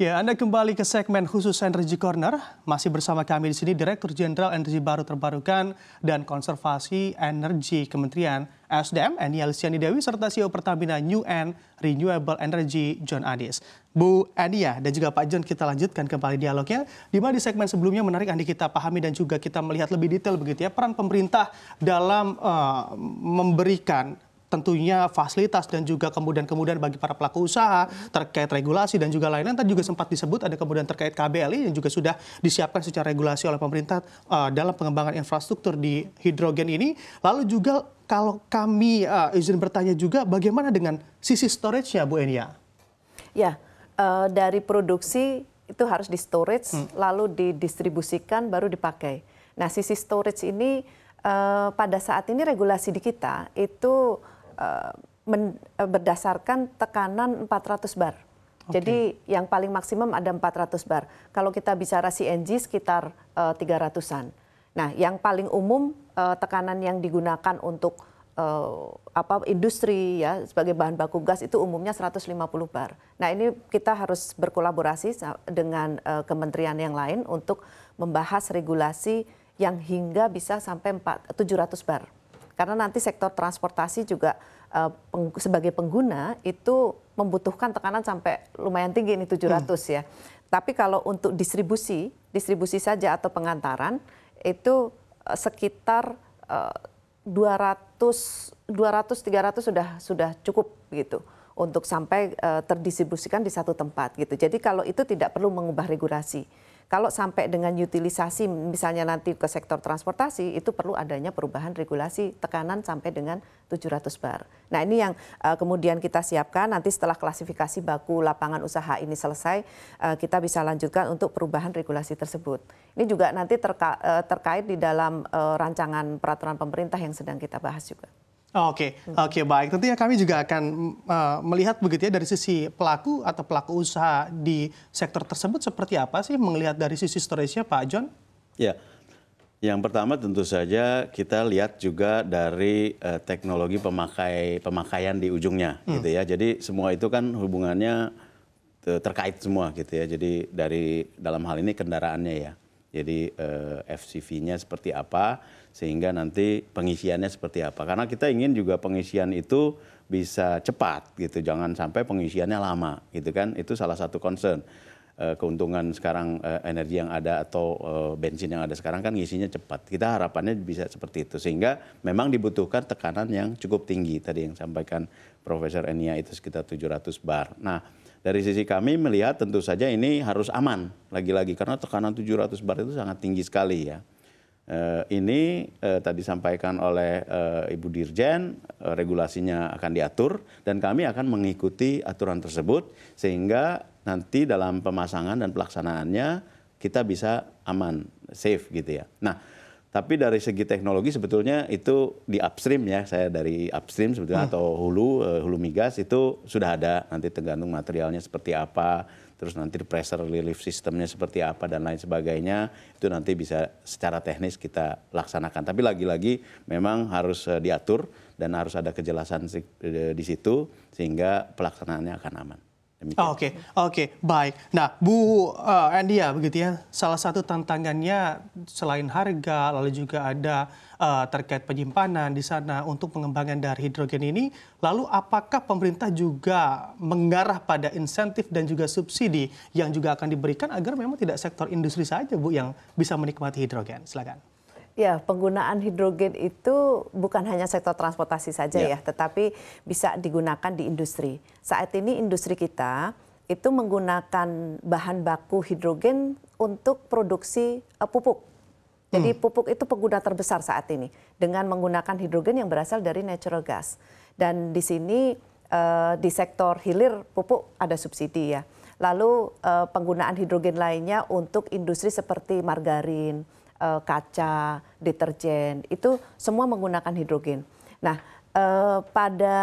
Ya, Anda kembali ke segmen khusus Energy Corner. Masih bersama kami di sini Direktur Jenderal Energi Baru Terbarukan dan Konservasi Energi Kementerian SDM, Enia Listiani Dewi, serta CEO Pertamina New and Renewable Energy, John Adis. Bu Enia dan juga Pak John, kita lanjutkan kembali dialognya. Di mana di segmen sebelumnya menarik Andi kita pahami dan juga kita melihat lebih detail begitu ya peran pemerintah dalam memberikan tentunya fasilitas dan juga kemudian bagi para pelaku usaha terkait regulasi dan juga lain-lain. Tadi juga sempat disebut ada kemudian terkait KBLI yang juga sudah disiapkan secara regulasi oleh pemerintah dalam pengembangan infrastruktur di hidrogen ini. Lalu juga kalau kami izin bertanya juga bagaimana dengan sisi storage-nya Bu Enia? Ya, dari produksi itu harus di storage lalu didistribusikan baru dipakai. Nah, sisi storage ini pada saat ini regulasi di kita itu berdasarkan tekanan 400 bar. Okay. Jadi yang paling maksimum ada 400 bar. Kalau kita bicara CNG sekitar 300-an. Nah, yang paling umum tekanan yang digunakan untuk industri ya sebagai bahan baku gas itu umumnya 150 bar. Nah, ini kita harus berkolaborasi dengan kementerian yang lain untuk membahas regulasi yang hingga bisa sampai 700 bar. Karena nanti sektor transportasi juga sebagai pengguna itu membutuhkan tekanan sampai lumayan tinggi ini 700 ya. Tapi kalau untuk distribusi saja atau pengantaran itu sekitar 200-300 sudah cukup gitu untuk sampai terdistribusikan di satu tempat gitu. Jadi kalau itu tidak perlu mengubah regulasi. Kalau sampai dengan utilisasi misalnya nanti ke sektor transportasi itu perlu adanya perubahan regulasi tekanan sampai dengan 700 bar. Nah, ini yang kemudian kita siapkan nanti setelah klasifikasi baku lapangan usaha ini selesai kita bisa lanjutkan untuk perubahan regulasi tersebut. Ini juga nanti terkait di dalam rancangan peraturan pemerintah yang sedang kita bahas juga. Oke, baik. Tentunya kami juga akan melihat begitu ya dari sisi pelaku atau pelaku usaha di sektor tersebut seperti apa sih melihat dari sisi storage-nya Pak John? Ya, yang pertama tentu saja kita lihat juga dari teknologi pemakaian di ujungnya gitu ya. Jadi semua itu kan hubungannya terkait semua gitu ya. Jadi dari dalam hal ini kendaraannya ya. Jadi FCV-nya seperti apa, sehingga nanti pengisiannya seperti apa. Karena kita ingin juga pengisian itu bisa cepat gitu, jangan sampai pengisiannya lama gitu kan. Itu salah satu concern. Keuntungan sekarang energi yang ada atau bensin yang ada sekarang kan ngisinya cepat. Kita harapannya bisa seperti itu. Sehingga memang dibutuhkan tekanan yang cukup tinggi. Tadi yang sampaikan Profesor Enia itu sekitar 700 bar. Nah, dari sisi kami melihat tentu saja ini harus aman lagi-lagi karena tekanan 700 bar itu sangat tinggi sekali ya. Ini tadi disampaikan oleh Ibu Dirjen, regulasinya akan diatur dan kami akan mengikuti aturan tersebut sehingga nanti dalam pemasangan dan pelaksanaannya kita bisa aman, safe gitu ya. Nah, tapi dari segi teknologi sebetulnya itu di upstream ya, saya dari upstream sebetulnya atau hulu migas itu sudah ada, nanti tergantung materialnya seperti apa, terus nanti pressure relief systemnya seperti apa dan lain sebagainya, itu nanti bisa secara teknis kita laksanakan. Tapi lagi-lagi memang harus diatur dan harus ada kejelasan di situ sehingga pelaksanaannya akan aman. Oke, baik. Nah, Bu Enia begitu ya, salah satu tantangannya selain harga, lalu juga ada terkait penyimpanan di sana untuk pengembangan dari hidrogen ini. Lalu apakah pemerintah juga mengarah pada insentif dan juga subsidi yang juga akan diberikan agar memang tidak sektor industri saja Bu yang bisa menikmati hidrogen? Silakan. Ya, penggunaan hidrogen itu bukan hanya sektor transportasi saja ya, tetapi bisa digunakan di industri. Saat ini industri kita itu menggunakan bahan baku hidrogen untuk produksi pupuk. Jadi pupuk itu pengguna terbesar saat ini dengan menggunakan hidrogen yang berasal dari natural gas. Dan di sini di sektor hilir pupuk ada subsidi ya. Lalu penggunaan hidrogen lainnya untuk industri seperti margarin, kaca, deterjen, itu semua menggunakan hidrogen. Nah, pada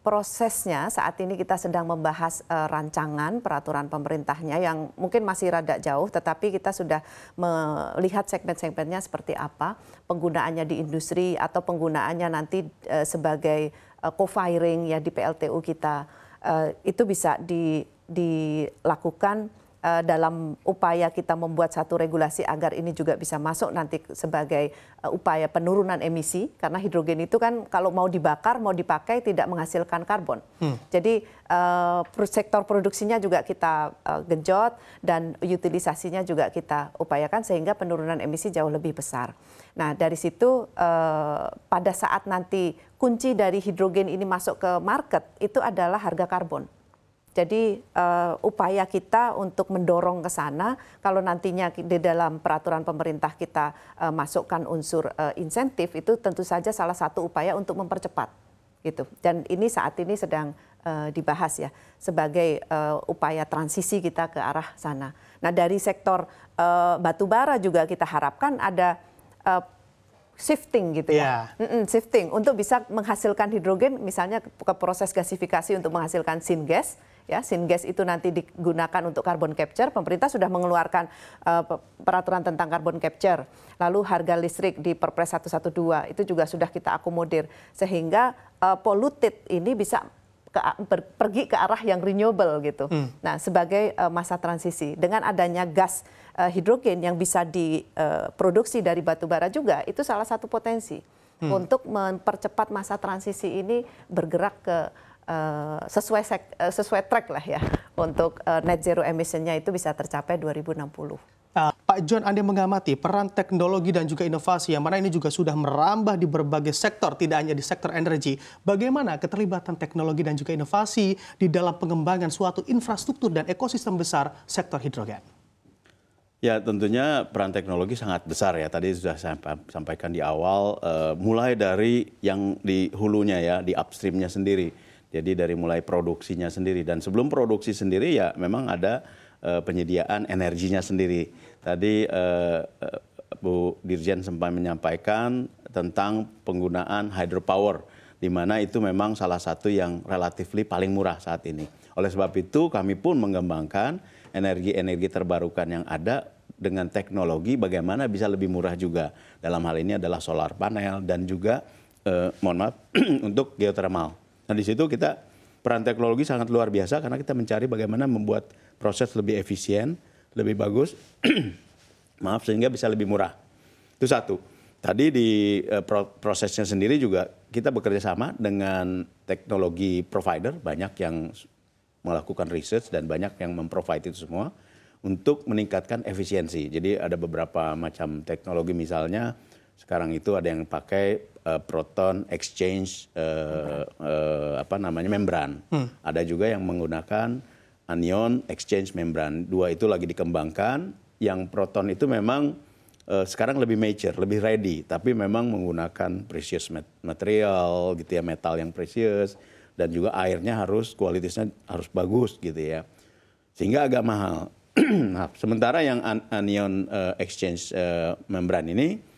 prosesnya saat ini kita sedang membahas rancangan peraturan pemerintahnya yang mungkin masih rada jauh, tetapi kita sudah melihat segmen-segmennya seperti apa, penggunaannya di industri atau penggunaannya nanti sebagai co-firing ya di PLTU kita. Itu bisa dilakukan dalam upaya kita membuat satu regulasi agar ini juga bisa masuk nanti sebagai upaya penurunan emisi, karena hidrogen itu kan kalau mau dibakar, mau dipakai tidak menghasilkan karbon. Jadi sektor produksinya juga kita genjot dan utilisasinya juga kita upayakan sehingga penurunan emisi jauh lebih besar. Nah dari situ pada saat nanti kunci dari hidrogen ini masuk ke market itu adalah harga karbon. Jadi upaya kita untuk mendorong ke sana, kalau nantinya di dalam peraturan pemerintah kita masukkan unsur insentif, itu tentu saja salah satu upaya untuk mempercepat, gitu. Dan ini saat ini sedang dibahas ya sebagai upaya transisi kita ke arah sana. Nah dari sektor batubara juga kita harapkan ada shifting gitu ya, shifting untuk bisa menghasilkan hidrogen, misalnya ke proses gasifikasi untuk menghasilkan syngas. Ya, syngas itu nanti digunakan untuk carbon capture. Pemerintah sudah mengeluarkan peraturan tentang carbon capture. Lalu harga listrik di Perpres 112 itu juga sudah kita akomodir sehingga polluted ini bisa pergi ke arah yang renewable gitu. Nah, sebagai masa transisi dengan adanya gas hidrogen yang bisa diproduksi dari batu bara juga, itu salah satu potensi untuk mempercepat masa transisi ini bergerak ke sesuai track lah ya untuk net zero emissionnya itu bisa tercapai 2060. Pak John, Anda mengamati peran teknologi dan juga inovasi yang mana ini juga sudah merambah di berbagai sektor, tidak hanya di sektor energi. Bagaimana keterlibatan teknologi dan juga inovasi di dalam pengembangan suatu infrastruktur dan ekosistem besar sektor hidrogen? Ya tentunya peran teknologi sangat besar ya. Tadi sudah saya sampaikan di awal, mulai dari yang di hulunya ya, di upstreamnya sendiri. Jadi dari mulai produksinya sendiri, dan sebelum produksi sendiri ya memang ada penyediaan energinya sendiri. Tadi Bu Dirjen sempat menyampaikan tentang penggunaan hydropower, di mana itu memang salah satu yang relatifly paling murah saat ini. Oleh sebab itu kami pun mengembangkan energi-energi terbarukan yang ada dengan teknologi bagaimana bisa lebih murah juga. Dalam hal ini adalah solar panel dan juga untuk geothermal. Nah di situ kita peran teknologi sangat luar biasa karena kita mencari bagaimana membuat proses lebih efisien, lebih bagus, sehingga bisa lebih murah. Itu satu. Tadi di prosesnya sendiri juga kita bekerja sama dengan teknologi provider, banyak yang melakukan research dan banyak yang memprovide itu semua untuk meningkatkan efisiensi. Jadi ada beberapa macam teknologi, misalnya sekarang itu ada yang pakai proton exchange membran. Ada juga yang menggunakan anion exchange membran. Dua itu lagi dikembangkan. Yang proton itu memang sekarang lebih mature, lebih ready, tapi memang menggunakan precious material gitu ya, metal yang precious, dan juga airnya harus kualitasnya harus bagus gitu ya. Sehingga agak mahal. Nah, sementara yang anion exchange membran ini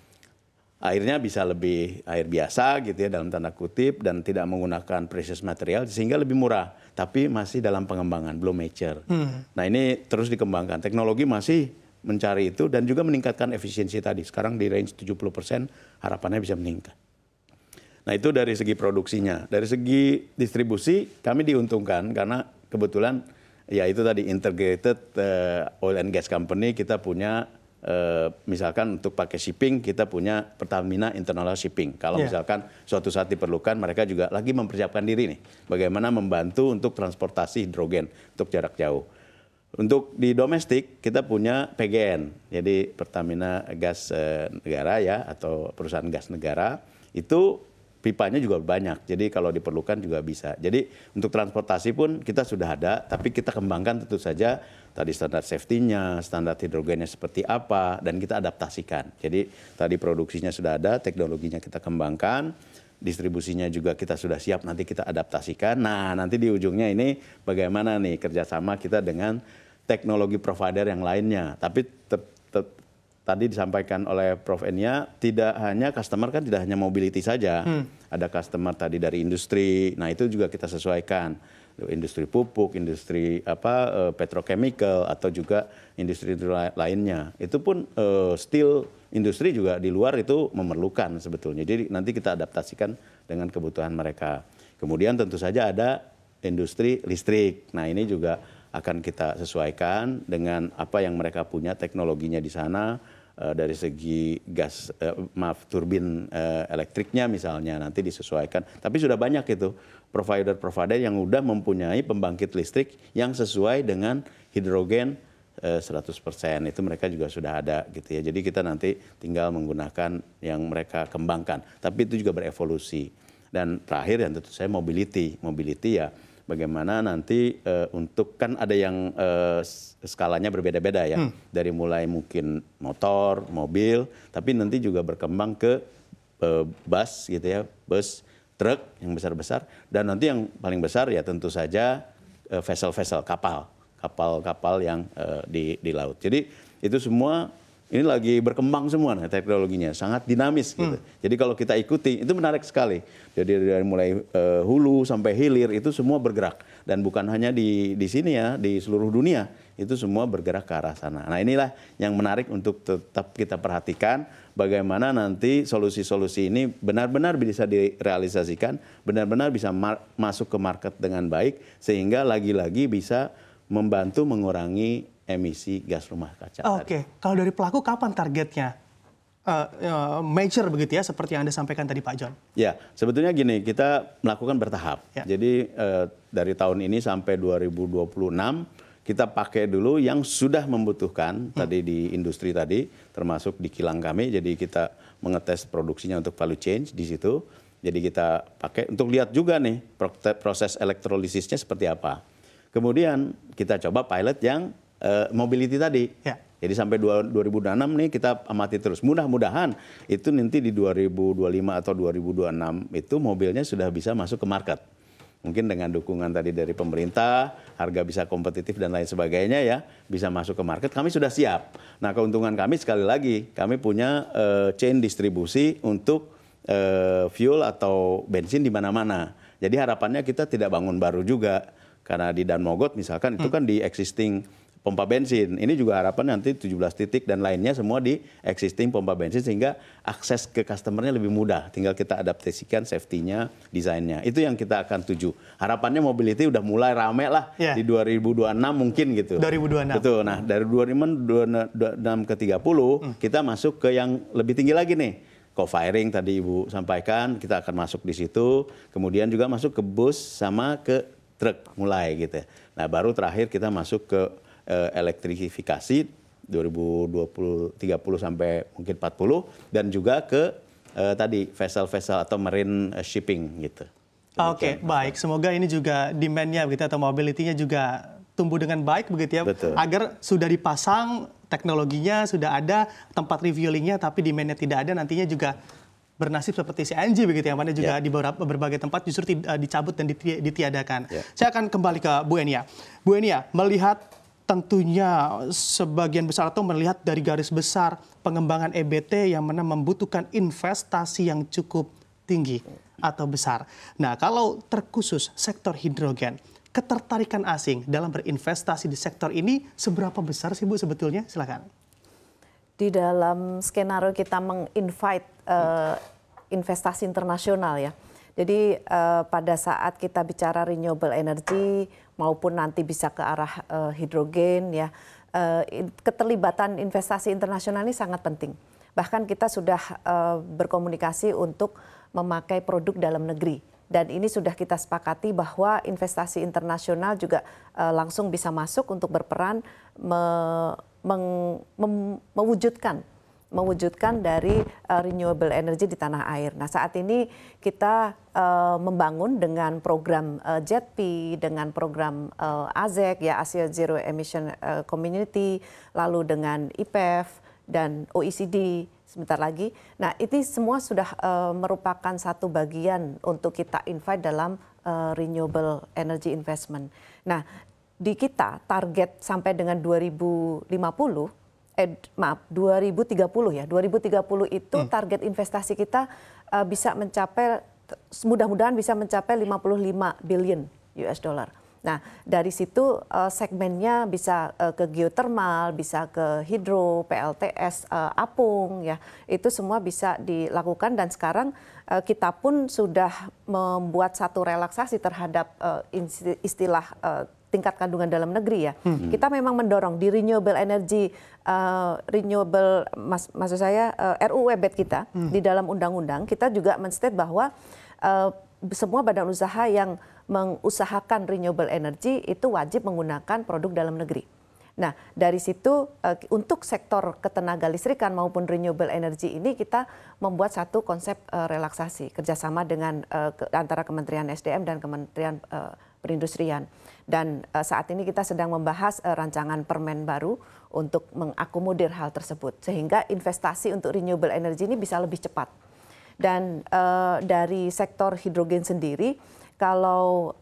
airnya bisa lebih air biasa gitu ya dalam tanda kutip, dan tidak menggunakan precious material sehingga lebih murah, tapi masih dalam pengembangan, belum mature. Nah ini terus dikembangkan, teknologi masih mencari itu dan juga meningkatkan efisiensi tadi. Sekarang di range 70% harapannya bisa meningkat. Nah itu dari segi produksinya. Dari segi distribusi kami diuntungkan karena kebetulan ya itu tadi integrated oil and gas company, kita punya misalkan untuk pakai shipping kita punya Pertamina International Shipping. Kalau misalkan suatu saat diperlukan, mereka juga lagi mempersiapkan diri nih bagaimana membantu untuk transportasi hidrogen untuk jarak jauh. Untuk di domestik kita punya PGN, jadi Pertamina Gas Negara ya, atau perusahaan gas negara, itu pipanya juga banyak, jadi kalau diperlukan juga bisa. Jadi untuk transportasi pun kita sudah ada, tapi kita kembangkan tentu saja tadi standar safety-nya, standar hidrogennya seperti apa, dan kita adaptasikan. Jadi tadi produksinya sudah ada, teknologinya kita kembangkan, distribusinya juga kita sudah siap, nanti kita adaptasikan. Nah nanti di ujungnya ini bagaimana nih kerjasama kita dengan teknologi provider yang lainnya. Tapi tadi disampaikan oleh Prof. Enia, tidak hanya customer, kan tidak hanya mobility saja. Ada customer tadi dari industri, nah itu juga kita sesuaikan. Industri pupuk, industri petrochemical, atau juga industri lainnya. Itu pun steel industri juga di luar itu memerlukan sebetulnya. Jadi nanti kita adaptasikan dengan kebutuhan mereka. Kemudian tentu saja ada industri listrik. Nah ini juga akan kita sesuaikan dengan apa yang mereka punya teknologinya di sana. Dari segi turbin elektriknya misalnya nanti disesuaikan. Tapi sudah banyak itu provider-provider yang udah mempunyai pembangkit listrik yang sesuai dengan hidrogen 100%. Itu mereka juga sudah ada gitu ya. Jadi kita nanti tinggal menggunakan yang mereka kembangkan. Tapi itu juga berevolusi. Dan terakhir yang tentu saya mobility. Mobility ya bagaimana nanti untuk kan ada yang skalanya berbeda-beda ya. Dari mulai mungkin motor, mobil, tapi nanti juga berkembang ke bus gitu ya, bus, truk yang besar-besar. Dan nanti yang paling besar ya tentu saja vessel-vessel, kapal-kapal yang di laut. Jadi itu semua ini lagi berkembang semua nah, teknologinya, sangat dinamis gitu. Jadi kalau kita ikuti itu menarik sekali. Jadi dari mulai hulu sampai hilir itu semua bergerak dan bukan hanya di sini ya, di seluruh dunia itu semua bergerak ke arah sana. Nah inilah yang menarik untuk tetap kita perhatikan bagaimana nanti solusi-solusi ini benar-benar bisa direalisasikan, benar-benar bisa masuk ke market dengan baik sehingga lagi-lagi bisa membantu mengurangi emisi gas rumah kaca. Oke, kalau dari pelaku kapan targetnya major begitu ya, seperti yang Anda sampaikan tadi Pak John? Ya, sebetulnya gini, kita melakukan bertahap. Ya. Jadi dari tahun ini sampai 2026 kita pakai dulu yang sudah membutuhkan tadi di industri tadi, termasuk di kilang kami. Jadi kita mengetes produksinya untuk value change di situ. Jadi kita pakai untuk lihat juga nih proses elektrolisisnya seperti apa. Kemudian kita coba pilot yang mobility tadi. Ya. Jadi sampai 2026 nih kita amati terus. Mudah-mudahan itu nanti di 2025 atau 2026 itu mobilnya sudah bisa masuk ke market. Mungkin dengan dukungan tadi dari pemerintah, harga bisa kompetitif dan lain sebagainya ya, bisa masuk ke market. Kami sudah siap. Nah keuntungan kami sekali lagi, kami punya chain distribusi untuk fuel atau bensin di mana-mana. Jadi harapannya kita tidak bangun baru juga. Karena di Danmogot misalkan itu kan di existing pompa bensin. Ini juga harapan nanti 17 titik dan lainnya semua di existing pompa bensin sehingga akses ke customernya lebih mudah. Tinggal kita adaptasikan safety-nya, desainnya. Itu yang kita akan tuju. Harapannya mobility udah mulai rame lah di 2026 mungkin gitu. 2026. Betul. Nah dari 2026 ke 30 kita masuk ke yang lebih tinggi lagi nih. Co-firing tadi Ibu sampaikan, kita akan masuk di situ. Kemudian juga masuk ke bus sama ke truk mulai gitu. Nah baru terakhir kita masuk ke elektrifikasi 2030 sampai mungkin 40 dan juga ke tadi vessel-vessel atau marine shipping gitu. Oke, baik. Semoga ini juga demand-nya begitu atau mobility-nya juga tumbuh dengan baik begitu ya. Betul. Agar sudah dipasang teknologinya, sudah ada tempat refueling-nya tapi demand-nya tidak ada, nantinya juga bernasib seperti CNG begitu yang mana juga di berbagai tempat justru dicabut dan ditiadakan. Saya akan kembali ke Bu Enia. Bu Enia, melihat tentunya sebagian besar atau melihat dari garis besar pengembangan EBT yang mana membutuhkan investasi yang cukup tinggi atau besar. Nah, kalau terkhusus sektor hidrogen, ketertarikan asing dalam berinvestasi di sektor ini seberapa besar sih Bu sebetulnya? Silakan. Di dalam skenario kita menginvite investasi internasional ya. Jadi pada saat kita bicara renewable energy maupun nanti bisa ke arah hidrogen ya, keterlibatan investasi internasional ini sangat penting. Bahkan kita sudah berkomunikasi untuk memakai produk dalam negeri. Dan ini sudah kita sepakati bahwa investasi internasional juga langsung bisa masuk untuk berperan mewujudkan dari renewable energy di tanah air. Nah saat ini kita membangun dengan program JETP, dengan program AZEC, ya Asia Zero Emission Community, lalu dengan IPEF dan OECD sebentar lagi. Nah ini semua sudah merupakan satu bagian untuk kita invite dalam renewable energy investment. Nah di kita target sampai dengan 2030, 2030 ya. 2030 itu target investasi kita bisa mencapai, mudah-mudahan bisa mencapai 55 billion US dollar. Nah, dari situ segmennya bisa ke geothermal, bisa ke hidro, PLTS, apung ya. Itu semua bisa dilakukan dan sekarang kita pun sudah membuat satu relaksasi terhadap istilah tingkat kandungan dalam negeri ya. Kita memang mendorong di renewable energy, maksud saya RUU EBET kita di dalam undang-undang kita juga menstate bahwa semua badan usaha yang mengusahakan renewable energy itu wajib menggunakan produk dalam negeri. Nah, dari situ untuk sektor ketenaga listrikan maupun renewable energy ini kita membuat satu konsep relaksasi kerjasama dengan antara Kementerian SDM dan Kementerian Perindustrian. Dan saat ini kita sedang membahas rancangan permen baru untuk mengakomodir hal tersebut sehingga investasi untuk renewable energy ini bisa lebih cepat. Dan dari sektor hidrogen sendiri, kalau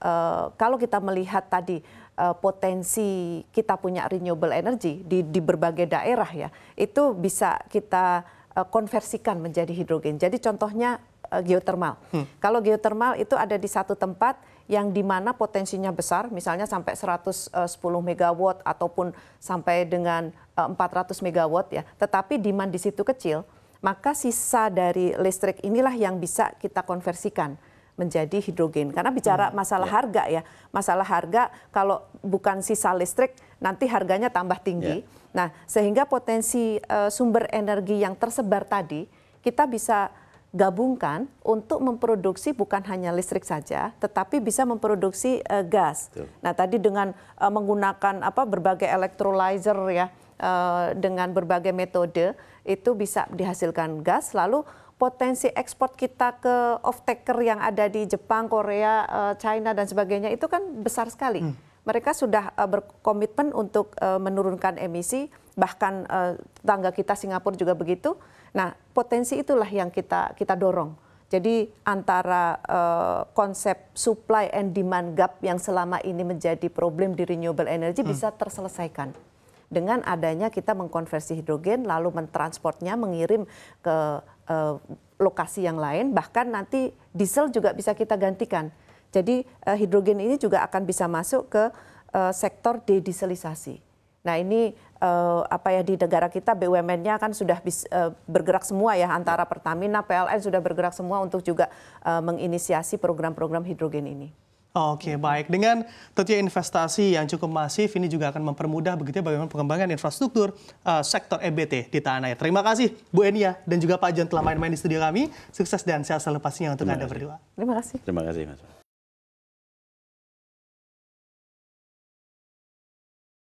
kita melihat tadi potensi kita punya renewable energy di berbagai daerah ya, itu bisa kita konversikan menjadi hidrogen. Jadi contohnya geothermal. Kalau geothermal itu ada di satu tempat yang di mana potensinya besar, misalnya sampai 110 megawatt ataupun sampai dengan 400 megawatt ya. Tetapi demand di situ kecil, maka sisa dari listrik inilah yang bisa kita konversikan menjadi hidrogen. Karena bicara masalah harga ya, masalah harga kalau bukan sisa listrik nanti harganya tambah tinggi. Nah, sehingga potensi sumber energi yang tersebar tadi kita bisa gabungkan untuk memproduksi bukan hanya listrik saja, tetapi bisa memproduksi gas. Nah, tadi dengan menggunakan berbagai electrolyzer ya, dengan berbagai metode itu bisa dihasilkan gas. Lalu potensi ekspor kita ke off-taker yang ada di Jepang, Korea, China dan sebagainya itu kan besar sekali. Mereka sudah berkomitmen untuk menurunkan emisi, bahkan tetangga kita Singapura juga begitu. Nah, potensi itulah yang kita dorong. Jadi antara konsep supply and demand gap yang selama ini menjadi problem di renewable energy bisa terselesaikan. Dengan adanya kita mengkonversi hidrogen, lalu mentransportnya, mengirim ke lokasi yang lain, bahkan nanti diesel juga bisa kita gantikan. Jadi hidrogen ini juga akan bisa masuk ke sektor dedieselisasi. Nah ini di negara kita BUMN-nya kan sudah bergerak semua ya, antara Pertamina, PLN sudah bergerak semua untuk juga menginisiasi program-program hidrogen ini. Oke, baik. Dengan tentunya investasi yang cukup masif, ini juga akan mempermudah begitu ya bagaimana pengembangan infrastruktur sektor EBT di tanah air. Terima kasih Bu Enia dan juga Pak John telah main-main di studio kami. Sukses dan sehat selalu pastinya untuk Anda berdua. Terima kasih. Terima kasih, Mas.